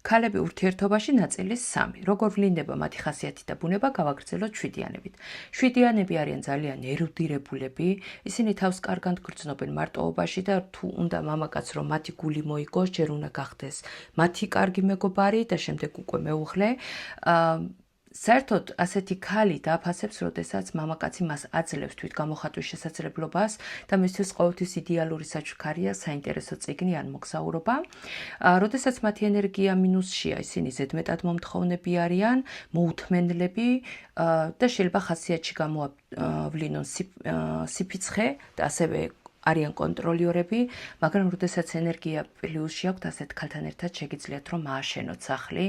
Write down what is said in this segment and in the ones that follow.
ქალები ურთიერთობაში ნაწილის 3. როგორ ვლინდება მათი ხასიათი და ბუნება, გავაგრძელოთ შვიდიანებით. შვიდიანები არიან ძალიან ერუდირებულები, ისინი თავს კარგად გრძნობენ მარტოობაში და თუ უნდა მამაკაც რომ მათი გული მოიგოს, ჯერ უნდა გახდეს მათი კარგი მეგობარი და შემდეგ უკვე მეუღლე. საერთოდ ასეთი ქალი დააფასებს, როდესაც მამაკაცი მას აძლევს თვითგამოხატვის შესაძლებლობას და მისთვის ყოველთვის იდეალური საჩუქარია საინტერესო წიგნი ან მოგზაურობა. როდესაც მათი ენერგია მინუსშია, ისინი ზედმეტად მომთხოვნები არიან, მოუთმენლები და შეიძლება ხასიათში გამოავლინონ სიფიცხე და ასევე არიან კონტროლიორები, მაგრამ როდესაც ენერგია პლუსში აქვთ, ასეთ ქალთან ერთად შეგიძლიათ რომ ააშენოთ სახლი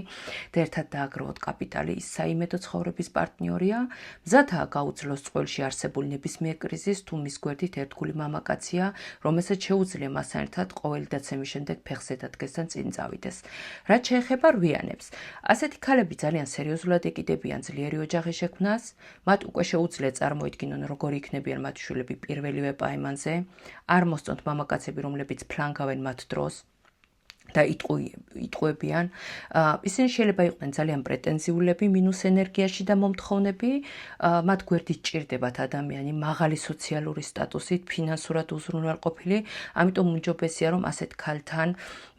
და ერთად დააგროვოთ კაპიტალი. ის საიმედო ცხოვრების პარტნიორია, მზადაა გაუძლოს წყვილში არსებულ ნებისმიერ კრიზისს, თუ მის გვერდით ერთგული მამაკაცია, რომელსაც შეუძლია მასთან ერთად ყოველი დაცემის შემდეგ ფეხზე დადგეს და წინ წავიდეს. რაც შეეხება რვიანებს, ასეთი ქალები ძალიან სერიოზულად ეკიდებიან ძლიერი ოჯახის შექმნას, მათ უკვე შეუძლიათ წარმოიდგინონ როგორი იქნებიან მათი შვილები პირველივე პაემანზე. არ მოსწონთ მამაკაცები, რომლებიც ფლანგავენ მათ დროს და იტყუებიან. ისინი შეიძლება იყვნენ ძალიან პრეტენზიულები, მინუს ენერგიაში და მომთხოვნები, მათ გვერდით ჭირდებათ ადამიანი მაღალი სოციალური სტატუსით, ფინანსურად უზრუნველყოფილი, ამიტომ უმჯობესია რომ ასეთ ქალთან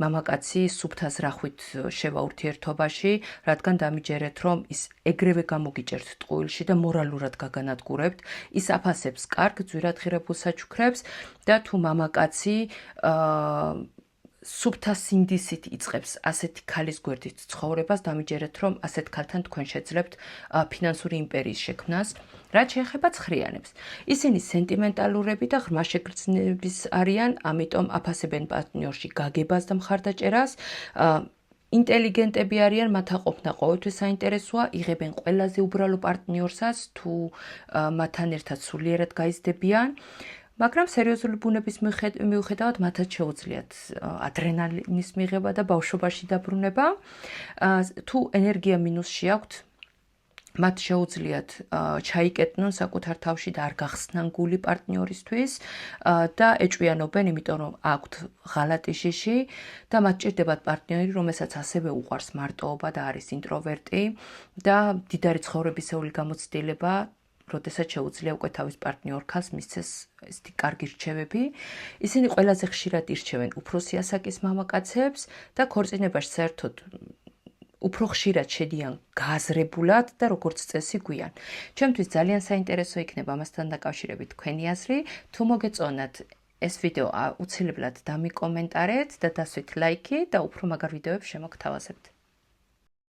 მამაკაცი სუფთა ზრახვით შევა ურთიერთობაში, რადგან დამიჯერეთ რომ ის ეგრევე გამოგიჭერთ ტყუილში და მორალურად გაგანადგურებთ, ის აფასებს კარგ ძვირადღირებულ საჩუქრებს და თუ მამაკაცი სუფთა სინდისით იწყებს ასეთი ქალის გვერდით ცხოვრებას, დამიჯერეთ რომ ასეთ ქალთან თქვენ შეძლებთ ფინანსური იმპერიის შექმნას. რაც შეეხება ცხრიანებს, ისინი სენტიმენტალურები და ღრმა შეგრძნების არიან, ამიტომ აფასებენ პარტნიორში გაგებას და მხარდაჭერას. ინტელიგენტები არიან, მათ აყოფნა ყოველთვის საინტერესოა, იღებენ ყველაზე უბრალო პარტნიორსაც, თუ მათთან ერთად სულიერად გაიზრდებიან. მაგრამ სერიოზული ბუნების მიუხედავად მათაც შეუძლიათ ადრენალინის მიღება და ბავშვობაში დაბრუნება. თუ ენერგია მინუსში აქვთ, მათ შეუძლიათ ჩაიკეტნონ საკუთარ თავში და არ გახსნან გული პარტნიორისთვის და ეჭვიანობენ, იმიტომ რომ აქვთ ღალატი შიში და მათ ჭირდებათ პარტნიორი, რომელსაც ასევე უყვარს მარტოობა და არის ინტროვერტი და მდიდარი ცხოვრებისეული გამოცდილება, როდესაც შეუძლია უკვე თავის პარტნიორ ქალს მისცეს ესეთი კარგი რჩევები. ისინი ყველაზე ხშირად ირჩევენ უფროსი ასაკის მამაკაცებს და ქორწინებაში საერთოდ უფრო ხშირად შედიან გააზრებულად და როგორც წესი გვიან. ჩემთვის ძალიან საინტერესო იქნება ამასთან დაკავშირებით თქვენი აზრი. თუ მოგეწონათ ეს ვიდეო, აუცილებლად დამიკომენტარეთ და დასვით ლაიქი და უფრო მაგარ ვიდეოებს შემოგთავაზებთ.